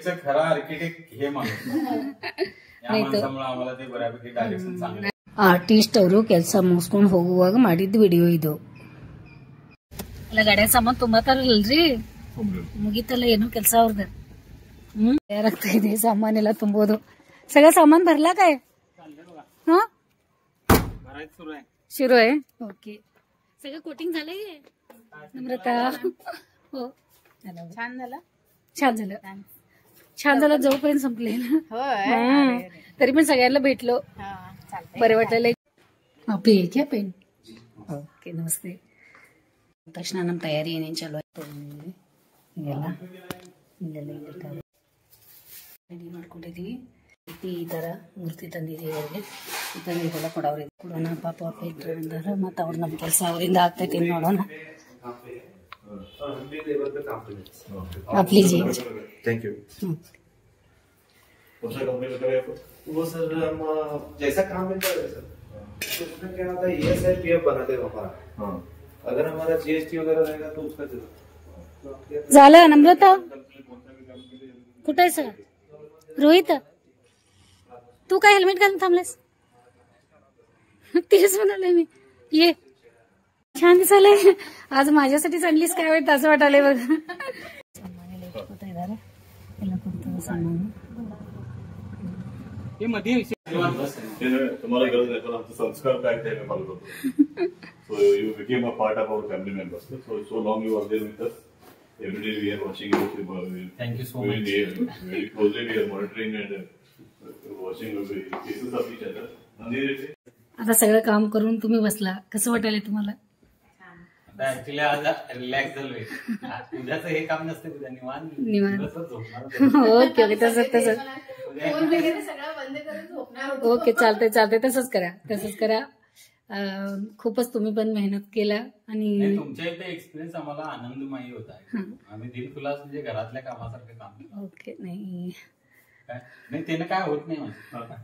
प्रोजेक्टचा खरा आर्किटेक्ट हे माणूस. या माणसामुळे आम्हाला ते बऱ्यापैकी डायरेक्शन चांगलं. ಆರ್ಟಿಸ್ಟ್ ಅವರು ಕೆಲಸ ಮುಗಿಸ್ಕೊಂಡು ಹೋಗುವಾಗ ಮಾಡಿದ ವಿಡಿಯೋ ಇದು. ಎಲ್ಲ ಗಾಡಿಯ ಸಾಮಾನು ತುಂಬತಾರಲ್ರಿ, ಮುಗಿತಲ್ಲ ಏನೋ ಕೆಲಸ ಅವ್ರದ್ದು. ತಯಾರಾಗ್ತಾ ಇದೆ ಸಾಮಾನೆಲ್ಲ ತುಂಬೋದು. सगळं सामान भरला काय? हा सुरू आहे. ओके, सगळं कोटिंग झालंय नम्रता. हो छान झालं, छान झालं, छान झालं. जोपर्यंत संपले तरी पण सगळ्यांना भेटलो, बरं वाटलं. आपली आहे क्या पेन? ओके नमस्ते. तक्षण ನಮ್ಮ ತಯಾರಿ ಏನೇನು ಚಲೋ ಆಯ್ತು ಇದೆಲ್ಲ ಇಲ್ಲೆಲ್ಲ ರೆಡಿ ಮಾಡ್ಕೊಂಡಿದ್ದೀವಿ. ಈ ಥರ ಮೂರ್ತಿ ತಂದಿದ್ದೀವಿ ಅವ್ರಿಗೆ. ಈ ಥರ ಇದೆಲ್ಲ ಕೊಡೋರು ಕೊಡೋಣ ಪಾಪ ಇಟ್ಟರೆ ಅಂತಾರೆ. ಮತ್ತು ಅವ್ರು ನಮ್ಮ ಕೆಲಸ ಅವರಿಂದ ಆಗ್ತೈತಿ ನೋಡೋಣ. आप लीजिए. Thank you. वो सर हम जैसा काम मिलता है सर, तो उसमें क्या होता है ESIPF बनाते हैं हमारा. अगर हमारा GST वगैरह रहेगा तो उसका झालं. नम्रता कुठं आहे सर? रोहित तू काय हेल्मेट घालून थांबलास? तेच म्हणाले मी. ये छान दिसायलंय. आज माझ्यासाठीच आणलीस काय वाटतं असं वाटायलंय बघ. सामान हे मध्ये तुम्हाला गरज नाही, पण आमचं संस्कार काय ते आम्ही फॉलो करतो. So you became a part of our family members. So long you are there with us. Every day we are watching you. Thank you so much. Very closely we are monitoring and watching cases of each other. आता सगळं काम करून तुम्ही बसला, कसं वाटायलंय तुम्हाला? Actually आज relax झालोय. उद्याचं हे काम नसते, उद्या निवांत. ओके ओके, तसंच तसंच. ओके चालतंय चालतंय, तसंच करा तसंच करा. खूपच तुम्ही पण मेहनत केला आणि तुमच्या इथे एक्सपिरियन्स आम्हाला आनंदमयी होता. आम्ही दिलखुलास म्हणजे घरातल्या कामासारखं काम केलं. ओके. नाही नाही त्यानं काय होत नाही माझं.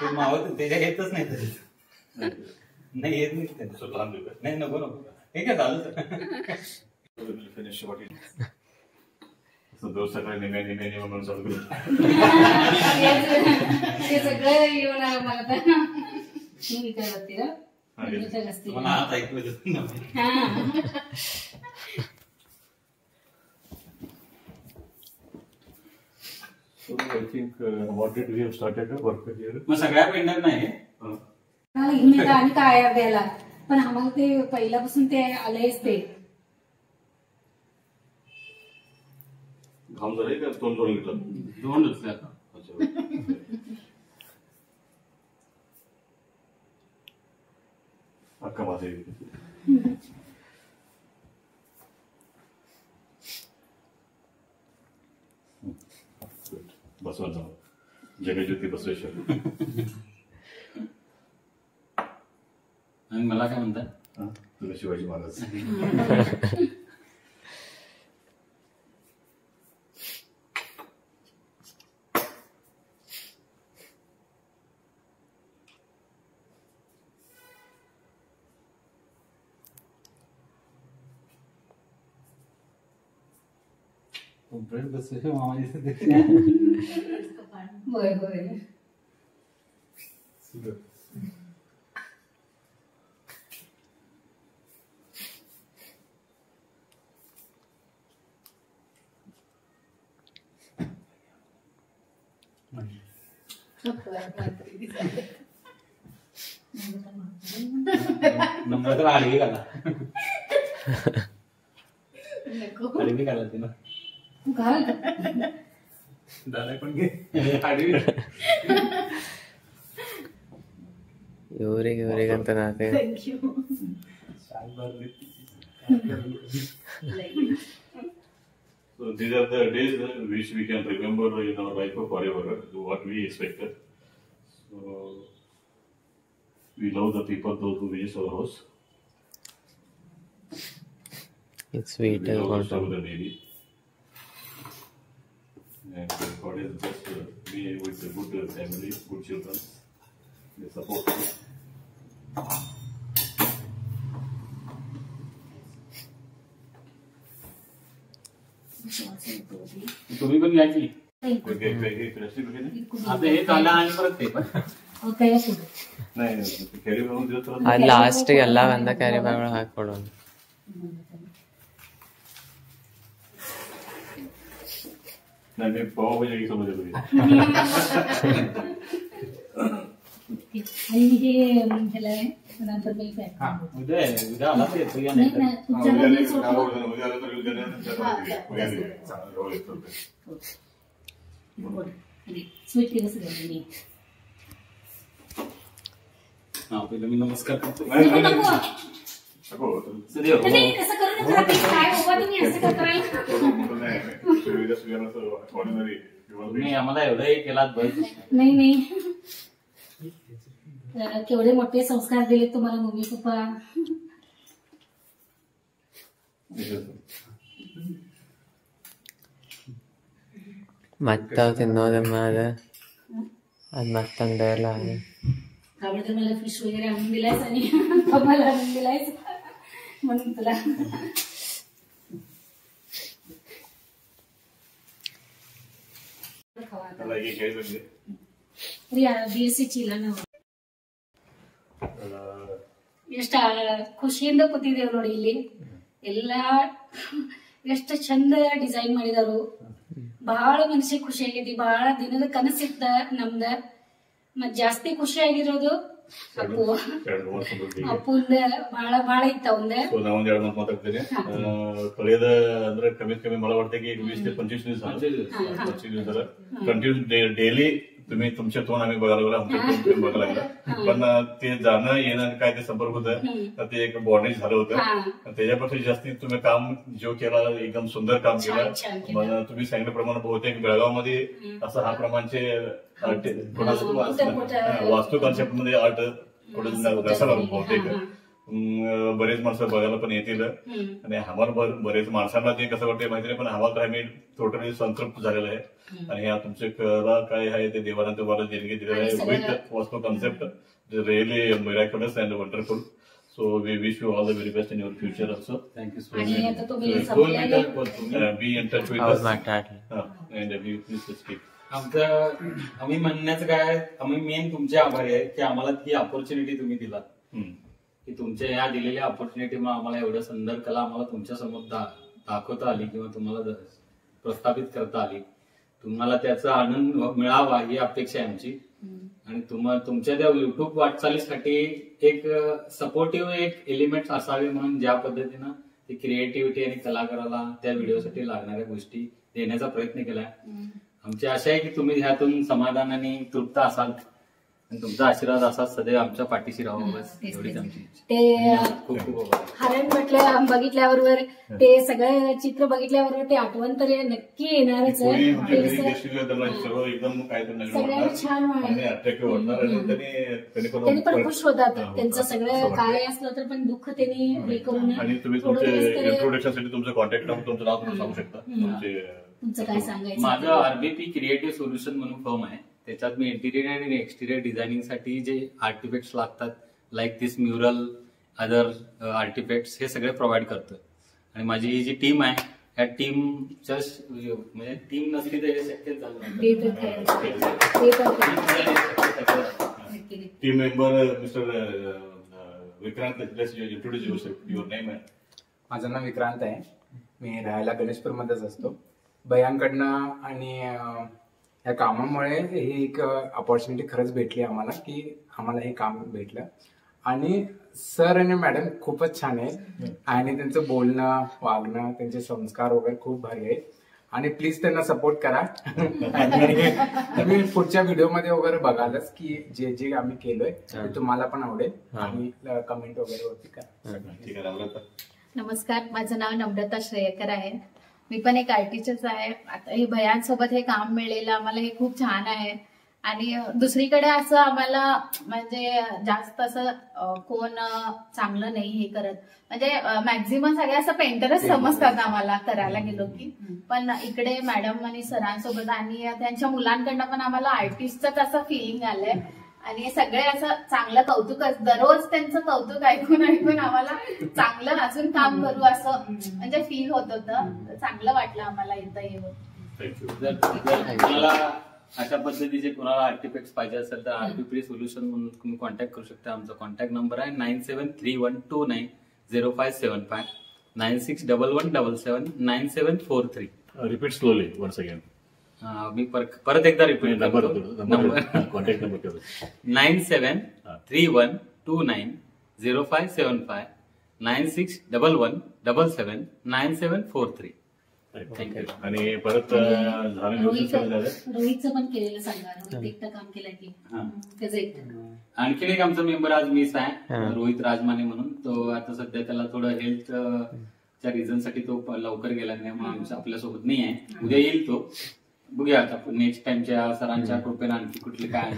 ते मावत त्याच्या येतच नाही तरी. नाही येत नाही त्याचं. नाही नको नको, हे काय झालं सकाळी निघायला म्हणून चालू केलं. ते सगळं येऊन मला तर मी विचारत असते मला हात ऐकू येत नाही. So I think what did we have started work here? मग सगळ्या पेंडर नाही आणि काय द्यायला, पण आम्हाला ते पहिल्यापासून ते आलंयच. ते घाम झाले का? तोंड जोडून घेतलं. दोन होते आता. अक्का माझे बसवा जाऊ. जगज्योती बसवेश्वर. आणि मला काय म्हणतात? तुला शिवाजी महाराज. ब्रेड बसवे मामा दिसते. होय होय. नंबर तर आडवी घाला. आडवी घाला ते ना. दादा पण घे आडवी. ಇವರಿಗೆ ಅಂತ ನಾತೆ. So these are the days which we can remember in our life forever, what we expected. So we love the people, those who visit our house. It's sweet. We love to serve the needy. And God has blessed me with a good family, good children. They support me. तुम्ही पण घ्या की नाही आता हे झालं आणि परत ते पण ಕ್ಯಾರಿ ಬ್ಯಾಗ್ ಲಾಸ್ಟ್ ಎಲ್ಲ ಬಂದ ಕ್ಯಾರಿ ಬ್ಯಾಗ್ ಹಾಕೊಡು. ನನಗೆ ಪಾವಭಾಜಿಯಾಗಿ समजलं आणि हे ह्याला आहे, नंतर मी पॅक उद्या आला तर येतो या नाही नाही ना, तुमच्याकडे मी सोडतो. आणि स्वीट केलं सगळं मी. पहिलं मी नमस्कार करतो. नको, नको. सदैव. नाही, तसं करू नका. ते काय बाबा तुम्ही असं का करायला? तुम्ही आम्हाला एवढं हे केलात बस. नाही नाही, केवढे मोठे संस्कार दिले तुम्हाला मम्मी पप्पा. ಮತ್ತವು ತಿನ್ನೋದಮ್ಮ ಅದು ಮತ್ತೊಂದೆಲ್ಲ त्यामुळे तर मला फिश वगैरे आणून दिलायस आणि पप्पाला आणून दिलायस म्हणून तुला. BSc ಚೀಲ ನಾವು ಎಷ್ಟ ಖುಷಿಯಿಂದ ಕೂತಿದ್ದೇವೆ ನೋಡಿ ಇಲ್ಲಿ. ಎಲ್ಲಾ ಎಷ್ಟು ಚಂದ ಡಿಸೈನ್ ಮಾಡಿದಾರು. ಬಹಳ ಮನಸ್ಸಿಗೆ ಖುಷಿ ಆಗೈತಿ. ಬಹಳ ದಿನದ ಕನಸಿತ್ತ ನಮ್ದ. ಮತ್ ಜಾಸ್ತಿ ಖುಷಿ ಆಗಿರೋದು ಅಪ್ಪು. ಅಪ್ಪುಂದ ಬಹಳ ಇತ್ತ ಅವಂದ. ನಾವೊಂದ್ 2 ಮಾತು ಮಾತಾಡ್ತೀನಿ. ಕಳೆದ ಅಂದ್ರೆ ಕಮ್ಮಿ मला वाटतं की 20 ते 25 दिवस कंटिन्यू डेली तुम्ही तुमचे तोंड आम्ही बघायला लागलो, आमचे तोंड बघायला लागला. पण ते जाणं येणं काय ते संपर्क होतं ते एक बॉन्डेज झालं होतं. त्याच्यापेक्षा जास्ती तुम्ही काम जो केला एकदम सुंदर काम केलं. मला तुम्ही सांगितल्याप्रमाणे बहुतेक बेळगावमध्ये असं हा प्रमाणचे वास्तू कॉन्सेप्ट मध्ये आर्ट थोडं नसावं बहुतेक. बरेच माणसं बघायला पण येतील आणि आम्हाला बरेच माणसांना ते कसं वाटतं माहिती नाही, पण आम्हाला तर आम्ही टोटली संतृप्त झालेलं आहे. आणि ह्या तुमचे कला काय आहे ते देवाने तुम्हाला देणगी दिलेलं आहे with vastu concept. Really miraculous and wonderful. So we wish you all the very best in your future also. Thank you so much. Be in touch with us and we please speak. आम्ही म्हणण्याचं काय, आम्ही मेन तुमचे आभारी आहे की आम्हाला ती ऑपॉर्च्युनिटी तुम्ही दिलात. की तुमच्या या दिलेल्या ऑपॉर्च्युनिटीमुळे आम्हाला एवढं सुंदर कला आम्हाला तुमच्या समोर दाखवता आली किंवा तुम्हाला प्रस्थापित करता आली. तुम्हाला त्याचा आनंद मिळावा ही अपेक्षा आहे आमची. आणि तुमच्या त्या युट्यूब वाटचालीसाठी एक सपोर्टिव्ह एक एलिमेंट असावे म्हणून ज्या पद्धतीनं ती क्रिएटिव्हिटी आणि कलाकाराला त्या व्हिडिओसाठी लागणाऱ्या गोष्टी देण्याचा प्रयत्न केलाय. आमची आशा आहे की तुम्ही ह्यातून समाधानाने तृप्त असाल आणि तुमचा आशीर्वाद असा सदैव आमच्या पाठीशी राहावा. बस एवढीच आमची. ते खूप खूप हरण बघितल्याबरोबर ते सगळं चित्र बघितल्याबरोबर ते आठवण तर नक्की येणारच आहे. सगळ्यांना छान त्यांनी पण खुश होतात. त्यांचं सगळं काय असलं तर पण दुःख त्यांनी हे करून. आणि तुम्ही तुमच्या इंट्रोडक्शनसाठी तुमचं कॉन्टॅक्ट नंबर तुमचं नाव तुम्ही सांगू शकता. तुमचं काय सांगायचं. माझं आरबीपी क्रिएटिव्ह सोल्युशन म्हणून फर्म आहे. त्याच्यात मी इंटिरियर आणि एक्सटिरियर डिझायनिंग साठी जे आर्टिफॅक्ट्स लागतात लाईक दिस म्युरल अदर आर्टिफॅक्ट्स हे सगळे प्रोव्हाइड करतो. आणि माझी ही जी टीम आहे या टीमच्या म्हणजे टीम नसली तर हे शक्यच झालं. Team member mister Vikrant, introduce your name. माझं नाव विक्रांत आहे. मी राहायला गणेशपूरमध्येच असतो. भयांकडनं आणि या कामामुळे ही एक अपॉर्च्युनिटी खरंच भेटली आम्हाला की आम्हाला हे काम भेटलं. आणि सर आणि मॅडम खूपच छान आहे आणि त्यांचं बोलणं वागणं त्यांचे संस्कार वगैरे खूप भारी आहे. आणि प्लीज त्यांना सपोर्ट करा. आणि तुम्ही पुढच्या व्हिडिओमध्ये वगैरे बघालच की जे जे आम्ही केलोय ते तुम्हाला पण आवडेल आणि कमेंट वगैरे होती का. नमस्कार, माझं नाव नम्रता श्रेयकर आहे. मी पण एक आर्टिस्टच आहे. आता हे भयांसोबत हे काम मिळालेलं आम्हाला हे खूप छान आहे. आणि दुसरीकडे असं आम्हाला म्हणजे जास्त असं कोण चांगलं नाही हे करत. म्हणजे मॅक्झिमम सगळे असं पेंटरच समजतात आम्हाला करायला गेलो की. पण इकडे मॅडम आणि सरांसोबत आणि त्यांच्या मुलांकडनं पण आम्हाला आर्टिस्टच असं फिलिंग आलंय. आणि सगळे असं चांगलं कौतुक, दररोज त्यांचं कौतुक ऐकून आम्हाला चांगलं अजून काम करू असं म्हणजे फील होत होतं. चांगलं वाटलं आम्हाला इथं येऊन. थँक्यू. जर तुम्हाला अशा पद्धतीचे कोणाला आर्टिफॅक्ट्स पाहिजे असेल तर आरपीपी सोल्युशन म्हणून तुम्ही कॉन्टॅक्ट करू शकता. आमचा कॉन्टॅक्ट नंबर आहे 9731290575 9611779743. Repeat slowly once again. मी परत एकदा repeat number contact number 9731290575 9611779743. Thank you. आणि परत झालं रोहितचं पण केलेलं सांगा. रोहित एकटं काम केलं की त्याचं एकटं. आणखीन एक आमचा मेंबर आज मिस आहे, रोहित राजमाने म्हणून. तो आता सध्या त्याला थोडं हेल्थच्या रिझन साठी तो लवकर गेला नाही, म्हणून आपल्यासोबत नाही आहे. उद्या येईल तो. बघूया आता नेक्स्ट टाइमच्या सरांच्या कृपेने आणखी कुठले काय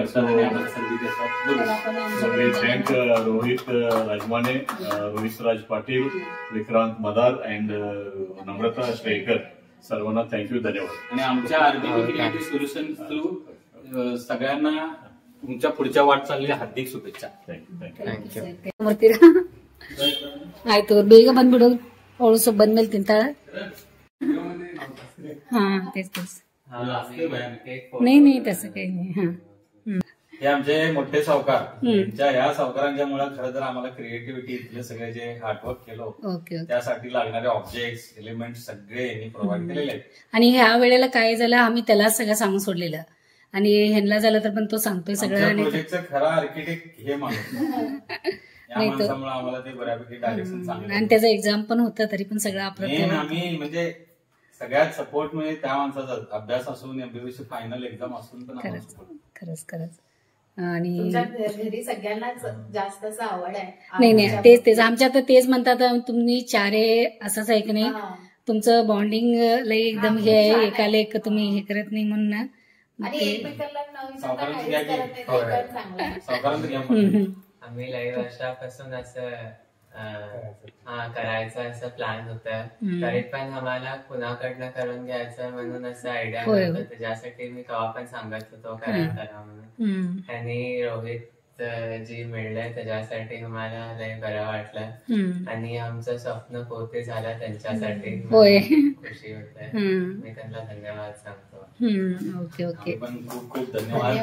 संधी देतात. थँक रोहित राजमाने, रोहित राज पाटील, विक्रांत मदार अँड नम्रता श्रेयकर, सर्वांना थँक्यू, धन्यवाद. आणि आमच्या आरबीपी क्रिएटिव्ह सोल्युशन थ्रू सगळ्यांना तुमच्या पुढच्या वाटचालीला हार्दिक शुभेच्छा. Thank you. ಆಯ್ತು ಬೇಗ ಬಂದ್ಬಿಡು, ಅವಳು ಸ್ವಲ್ಪ ಬಂದ್ಮೇಲೆ ತಿಂತಾಳ. हा तेच नाही तसं काही नाही. हा हे आमचे मोठे सावकार, ह्या सावकारांच्यामुळे खरं तर आम्हाला क्रिएटिव्हिटी इथले सगळे जे हार्डवर्क केलं ओके. त्यासाठी लागणारे ऑब्जेक्ट्स एलिमेंट सगळे यांनी प्रोव्हाइड केलेले आहेत. आणि ह्या वेळेला काय झालं, आम्ही त्याला सगळं सांगून सोडलेलं आणि ह्यांना झालं तर पण तो सांगतोय सगळं. आणि प्रोजेक्टचा खरा आर्किटेक्ट हे माणूस या माणसामुळे आम्हाला ते बऱ्यापैकी डायरेक्शन चांगलं. आणि त्याचा एक्झाम पण होता तरी पण सगळं आपलं आम्ही म्हणजे सगळ्यात सपोर्ट म्हणजे त्या माणसाचा अभ्यास असून एमबीबीएस फायनल एक्झाम असून पण खरंच. आणि घरी सगळ्यांनाच जास्त असं आवड आहे. नाही तेच आमच्या तर तेच म्हणतात, तुम्ही चारे असंच आहे की नाही, तुमचं बॉन्डिंग लई एकदम हे आहे, एकाला एक तुम्ही हे करत नाही म्हणून ना. आम्ही लई वर्षापासून असं करायचं असं प्लॅन होतं, तरी पण आम्हाला कुणाकडनं करून घ्यायचं म्हणून असं आयडिया होतं. त्याच्यासाठी मी केव्हा पण सांगत होतो करा म्हणून. आणि रोहित जी मिळले त्याच्यासाठी आम्हाला लय बरं वाटलं. आणि आमचं स्वप्न पूर्ण झालं त्यांच्यासाठी खुशी होते. मी त्यांना धन्यवाद सांगतो. ओके पण खूप खूप धन्यवाद.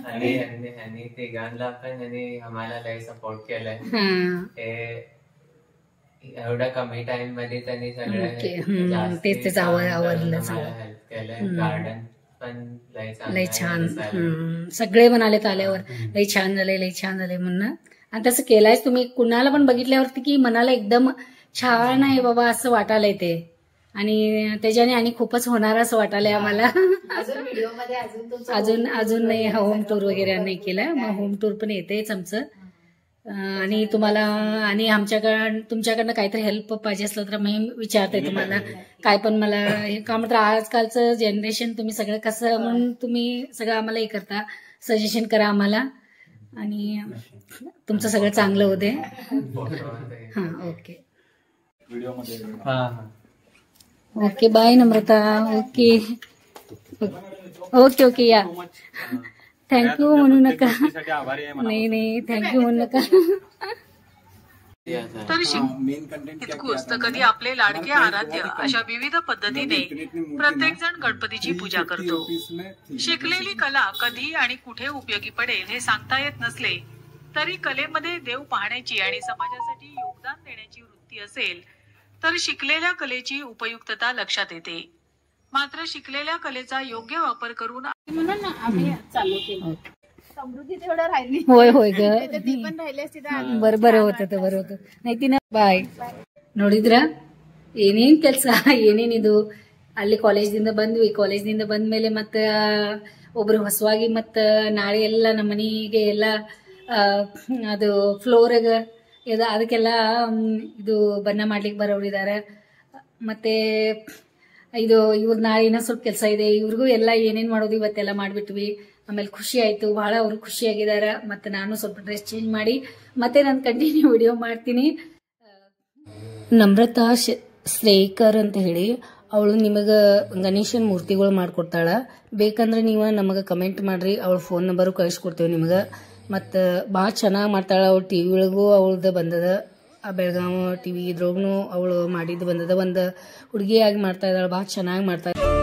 आणि ह्यांनी तिघांना पण आम्हाला लय सपोर्ट केलाय. हे एवढ्या कमी टाइम मध्ये त्यांनी सगळं तेच आवडलं हेल्प केलंय. गार्डन पण लय छान, सगळे म्हणाले आल्यावर लय छान झाले म्हणून. आणि तसं केलंय तुम्ही, कुणाला पण बघितल्यावरती की मनाला एकदम छान आहे बाबा असं वाटायलंय ते. आणि त्याच्याने आणि खूपच होणार असं वाटायलंय आम्हाला. अजून नाही होम टूर वगैरे नाही केलं, मग होम टूर पण येतेच आमचं. आणि तुम्हाला आणि तुमच्याकडनं काहीतरी हेल्प पाहिजे असलं तर मी विचारते तुम्हाला काय पण. मला का म्हणतात आजकालचं जनरेशन तुम्ही सगळं कसं म्हणून तुम्ही सगळं आम्हाला हे करता, सजेशन करा आम्हाला. आणि तुमचं सगळं चांगलं होते. हा ओके ओके बाय नम्रता. ओके या. थँक्यू म्हणू नका. नाही थँक्यू म्हणू नका. तर इतकूच तर कधी आपले लाडके आराध्य अशा विविध पद्धतीने प्रत्येक जण गणपतीची पूजा करतो. शिकलेली कला कधी आणि कुठे उपयोगी पडेल हे सांगता येत नसले तरी कलेमध्ये देव पाहण्याची आणि समाजासाठी योगदान देण्याची वृत्ती असेल तर शिकलेल्या कलेची उपयुक्तता लक्षात येते. मात्र शिकलेल्या कलेचा योग्य वापर करून म्हणून आम्ही चालू केलं. समृद्धी तेवढं राहिली. होय ग, ती पण राहिली असती बरं होतं. नाही तिनं ಬಾಯ್ ನೋಡಿದ್ರ ಏನೇನ್ ಕೆಲಸ ಏನೇನಿದು. ಅಲ್ಲಿ ಕಾಲೇಜ್ದಿಂದ ಬಂದ್ವಿ, ಕಾಲೇಜ್ದಿಂದ ಬಂದ್ಮೇಲೆ ಮತ್ತೆ ಒಬ್ರು ಹೊಸವಾಗಿ ಮತ್ತೆ ನಾಳೆ ಎಲ್ಲ ನಮ್ಮ ಮನೆಗೆ ಎಲ್ಲ ಅದು ಫ್ಲೋರ್ಗ ಅದಕ್ಕೆಲ್ಲ ಇದು ಬಣ್ಣ ಮಾಡ್ಲಿಕ್ಕೆ ಬರೋರಿದ್ದಾರೆ. ಮತ್ತೆ ಇದು ಇವ್ರ ನಾಳೆ ಇನ್ನೂ ಸ್ವಲ್ಪ ಕೆಲಸ ಇದೆ, ಇವ್ರಿಗೂ ಎಲ್ಲ ಏನೇನ್ ಮಾಡೋದು ಇವತ್ತೆಲ್ಲ ಮಾಡ್ಬಿಟ್ವಿ. ಆಮೇಲೆ ಖುಷಿ ಆಯ್ತು, ಬಹಳ ಅವ್ರು ಖುಷಿಯಾಗಿದ್ದಾರೆ. ಮತ್ತೆ ನಾನು ಸ್ವಲ್ಪ ಡ್ರೆಸ್ ಚೇಂಜ್ ಮಾಡಿ ಮತ್ತೆ ನಾನು ಕಂಟಿನ್ಯೂ ವಿಡಿಯೋ ಮಾಡ್ತೀನಿ. ನಮ್ರತಾ ಶ್ರೇಯಕರ್ ಅಂತ ಹೇಳಿ ಅವಳು ನಿಮಗೆ ಗಣೇಶನ ಮೂರ್ತಿಗಳು ಮಾಡ್ಕೊಡ್ತಾಳ. ಬೇಕಂದ್ರೆ ನೀವು ನಮಗೆ ಕಮೆಂಟ್ ಮಾಡ್ರಿ, ಅವಳ ಫೋನ್ ನಂಬರು ಕಳಿಸ್ಕೊಡ್ತೇವೆ ನಿಮಗೆ. ಮತ್ತು ಭಾಳ ಚೆನ್ನಾಗಿ ಮಾಡ್ತಾಳೆ. ಅವಳು ಟಿ ವಿ ಒಳಗೂ ಅವಳದ್ದು ಬಂದದ, ಆ ಬೆಳಗಾವಿ ಟಿವಿ ಇದ್ರಾಗೂ ಅವಳು ಮಾಡಿದ್ದು ಬಂದದ. ಒಂದು ಹುಡುಗಿಯಾಗಿ ಮಾಡ್ತಾ ಇದ್ದಾಳೆ, ಭಾಳ ಚೆನ್ನಾಗಿ ಮಾಡ್ತಾ ಇದ್ದಾಳೆ.